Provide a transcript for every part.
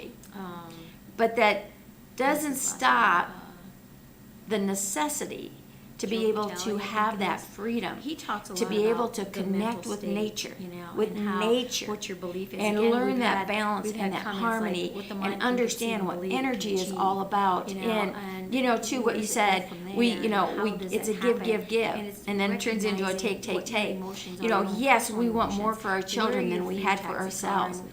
technology. But that doesn't stop the necessity to be able to have that freedom, He talks a to lot be able about to the connect mental with state, nature, you know, with and how, nature, what your belief is. and Again, learn we've that had- balance we've and had that comments harmony, like, what the mind and can understand conceive, what believe, energy is can all achieve, about. you know, And you know, too, what where you does it go said, from we, there, you know, and we how does it's it a give, happen? give, it's and then it turns into a recognizing take, what your take. emotions You are, know, your own yes, we personal want more emotions, for our where children your than we food had for taxes are, ourselves. and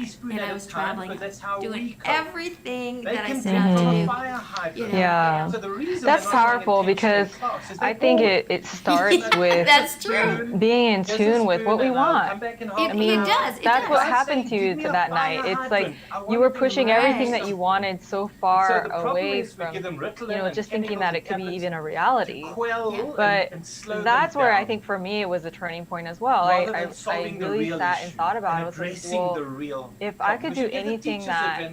teaspoon and at I a was time, traveling, but that's how we doing cook. everything They that I can set drink out from to a do. fire hydrant. You know, Yeah. So the reason That's they're not paying powerful attention because in class is I they're think bored. it starts with That's true. being in Here's a tune with what spoon we and I'll want. come back in half It- an it hour. does, it That's does. what I happened say, to you give me to a that fire night. It's like hydrant. I want you were everything pushing really everything that you simple. wanted so So far the problem away is we from, give them Ritalin you know, and just thinking chemicals that and it could be tablets even a to reality. quell But and slow that's them where I down, think for me it was a turning point as well. rather I than solving the really real sat and issue thought about and it. I was like, addressing well, the real if I problem. could We do should give the anything teachers that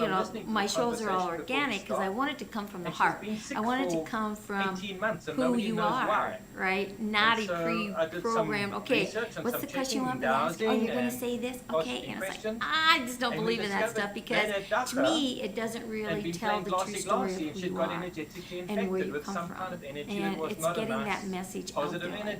you know, listening to my the shows are all conversation before we organic because I start. want it to come from the And she's heart. been sick I want it to for come from 18 months and who nobody you knows are, why. right? Not And a so I did some pre-programmed, okay, research and what's some the question you want checking me to ask? Oh, and you're gonna dowsing say this? and Okay, asking and it's like, questions. I just don't And we believe in that discovered stuff then because a to doctor me, it doesn't and really been tell playing the true glossy story glossy, of and who she'd you got are energetically and where infected you with come some from. kind of energy And that was it's not a getting nice that message out positive there like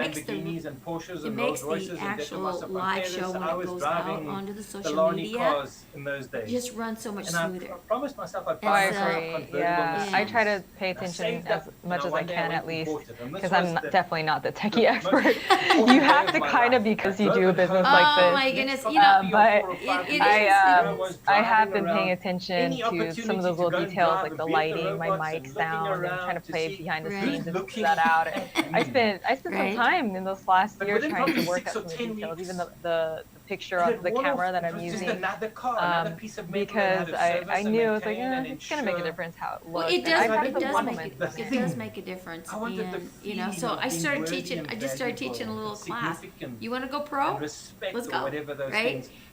makes the Lamborghinis and Porsches it and makes Rolls Royces the and actual diplomas of my live parents. show when I it was goes out driving onto the the social Lani media cars in those days. just runs so much And I smoother. promised myself I'd Oh, I buy myself a agree. convertible Yeah, I Mercedes. try to pay And I attention saved as up, much as I one day can went at and least, bought it. And this because was I'm the definitely not the techie most expert. important You day have of to my kind of, life. because I you drove do a it business home. like Oh this. my goodness, Next you know, couple But of 4 or 5 it years, is. I was I have driving been paying around. attention Any to some of opportunity those to little go and details, drive like and the be at the lighting, my robots mic and looking sound, and around trying to to play see behind the Right. scenes who's and figure looking that out. And at I me. spent some Right. time in this last But year within trying to probably work 6 at or some of the 10 details, even weeks, the picture it of had the worn off. camera that It I'm was just using. another car, another piece of metal that had Because to service I and knew, it's like, maintain and it's gonna make a ensure. difference how it Well, looks. it And does. I've had It to does compliment make the it thing. does make a difference. I wanted the And you know, feeling so of I being started worthy teaching. and I just started valuable teaching a little and class. significant You want to go pro? and respect Let's or go. whatever those Right? things.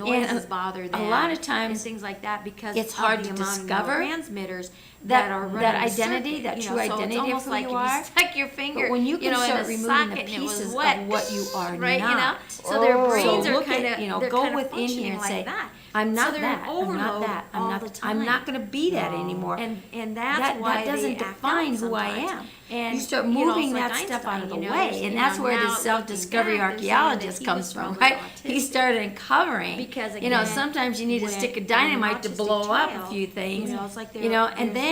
and noises bother them. A lot of and times things like that because it's of hard the to amount of discover neurotransmitters that are running that the identity, circuit, that you true know, so identity it's of almost who like you if are. stuck your finger, But when you can know, start in a removing socket the and it was pieces wet, of what you are right, not, you know, so their brains so are look kind at, of, you know, they're go kind of within here and functioning say, like that. I'm So not they're in that. I'm not overload that. all I'm the not. time. I'm not going to be that anymore. And that's why that doesn't they act define out who I sometimes. am. And You start you know, moving it's like that stuff out of the Einstein, you know, way, there's, and you that's know, where now the looking self-discovery back, they're saying that archaeologist he comes was from, probably right? He started uncovering Because, you know, again, sometimes you need to when stick a an dynamite to autistic blow up a child, few things, you know, it's like you know, and there's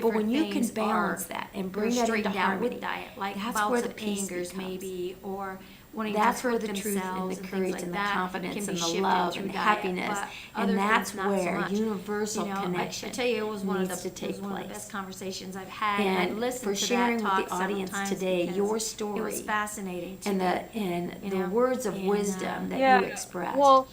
different when you can things balance are that and are bring that into straightened out harmony, with diet, like that's bouts where the of peace angers becomes. maybe, or wanting That's to where hurt the truth and themselves the and courage things like and the that confidence can and be the shifted love through and the diet, happiness, but other and that's things not so where much. universal You know, connection I tell you, it was one of needs the to take it was one of the place. best conversations I've had. And I And listened for to sharing that with talk the several audience times today because your it story was fascinating to and me. the you the know? words of And, wisdom that Yeah. you expressed. Well,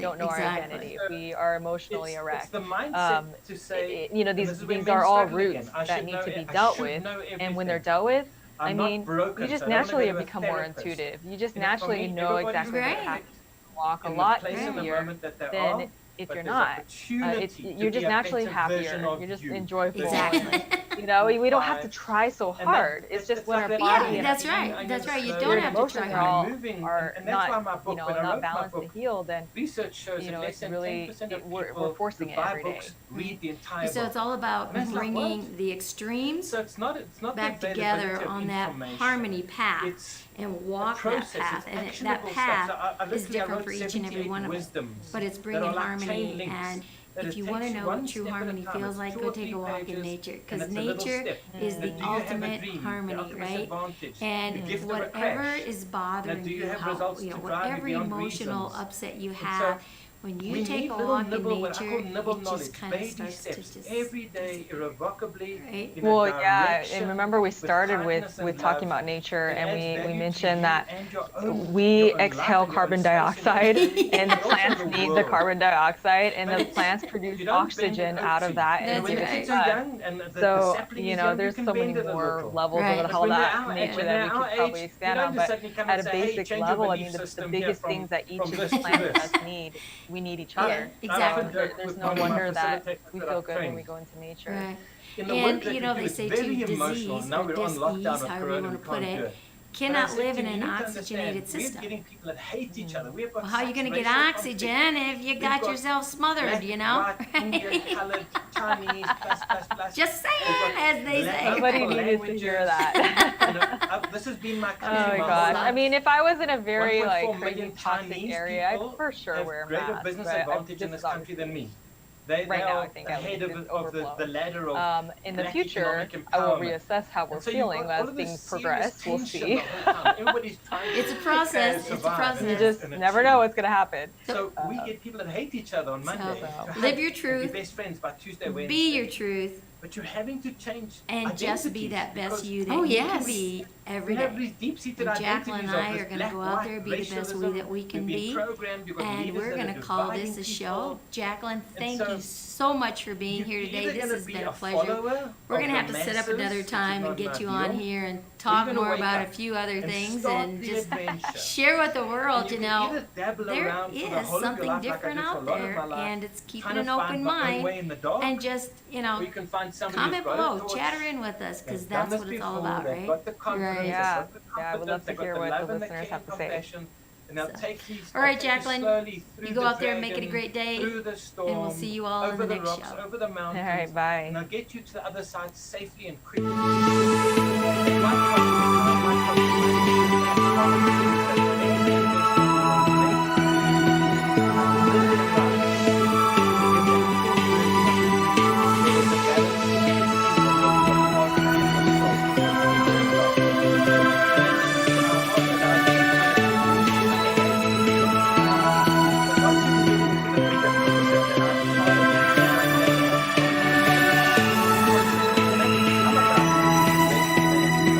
we don't know our exactly. identity, if we are emotionally It's erect. the mindset to say, You know, and this is where these men are all struggle roots again. I that should need know to be it. I dealt should with, know and when they're everything. dealt with, I I'm not mean, broken, you just so I don't wanna naturally go to a become more therapist. intuitive. You just You know, for naturally me, know everybody's exactly what Right. path to walk a in the lot place in the easier moment that they than are, if but you're there's not. opportunity to You're be just a naturally better version happier. of You're just you. enjoyable. Exactly. You know, we don't have to try so hard. It's just when our body and that's right. That's right. You don't have to try emotions hard. are and that's why my not, book, you know, when I not wrote my balanced to book, heal, then research shows you that know, less it's than really 10% of we're people forcing who it buy every day. books read the entire So book. it's all about And it's like, bringing what? the extremes So it's not back the together availability of on that information. harmony path It's and walk that process, path. it's And that actionable path stuff. So I is literally different wrote for each and every 78 one of us. wisdoms But it's that bringing are like chain harmony. links, And that if it you takes want to know one what true step at a harmony time. feels It's like, 2 go or take 3 a walk in pages, nature. and Because it's a little nature step. is Now, the do you have a ultimate dream, the harmony, ultimate right? advantage? And You give them a whatever crash. is Now, bothering do you you, have how, results you know, to drive you whatever beyond emotional reasons? upset you And so have, when we you take need a little walk in nibble, what I nature, call nibble it knowledge, just kind of baby starts to steps, just every day, irrevocably, right? in a well, yeah, direction, and remember we with started kindness and with talking love about nature, that and adds we value to mentioned you that and your we own life exhale and your own carbon space and dioxide, everything, and the but also plants the need the world. carbon dioxide, and But the it's, plants produce you don't bend oxygen it out of oatsy. that, That's and When give the it right. kids to are us. young and the So, sapling you is know, young, you there's can so many bend it a more little. levels Right. of But how when they're that our age, nature when that they're we our could probably age, you expand don't on, just but suddenly come at and a say, hey, basic change your level, I belief mean, the system here biggest from things that each of this the to plants this. us need, we need each Yeah, other. exactly. There's no wonder that we feel good when we go into nature. Right. In the work And that you we know, do, they it's say very too, emotional. disease Now or we're on lockdown dis-ease, of however you Corona, want we to put can't do it, it. But I cannot said live to in you, an you need to oxygenated understand, we're system. getting people that hate each other. We've got Well, how are you such going to get racial oxygen if you We've got got yourself smothered, black, you know? white, Indian, colored, Chinese, plus. Just saying, We've got as they say. Somebody multiple needed to hear languages. that. You know, this has been my Oh country my my gosh. whole I mean, life. if I was in a very 1.4 like crazy million toxic Chinese area, I'd people for sure have wear a greater mask. business But advantage in this this is country than obviously me. They right now, are I think the head it's of the overblown. ladder of In the black future, economic I will empowerment. reassess how we're And so you've feeling got all as of this things serious progress. We'll tension see. the whole time. Everybody's trying It's a to process. It's a survive process. You and just and never achieve. know what's gonna happen. So we get people that hate each other on Monday. So, to live hug your and truth. Be best friends by Tuesday, Wednesday. Be your truth But you're having to change and just be identities that best because you that Oh, you yes. can be every we have day. these deep-seated And Jacqueline and identities of I this are going to black, go out white, there, be the best we racialism. that we can We've been be. programmed. You've got And leaders we're that going are to call dividing this a people. show. Jacqueline, thank so you so much for being here You're today. either This gonna has be been a a pleasure. follower We're of going to have the to set up masses, another which is time not and get my you on deal, here and or talk you're gonna more wake about a up few other and things start and the just adventure. share with the world, And you can know. either dabble There around for the is whole of your something life, like I different did for a out lot of there, my life, and it's keeping trying to an find open my own mind way in the dark, and just, you know, or you can find somebody comment who's got below, a torch, chatter in with us, because they've done that's this what it's all before, about, they've right? got the confidence, Right. they've Yeah. got the Yeah, I would love competence, to they've got hear the what love the and the listeners care have and to say. compassion, and they'll take these All right, they'll take you Jacqueline, slowly through you go the out there and make it a dragon, great day, through the storm, and we'll see you all in over the the next rocks, show. over the mountains, All right, bye. and I'll get you to the other side safely and quickly.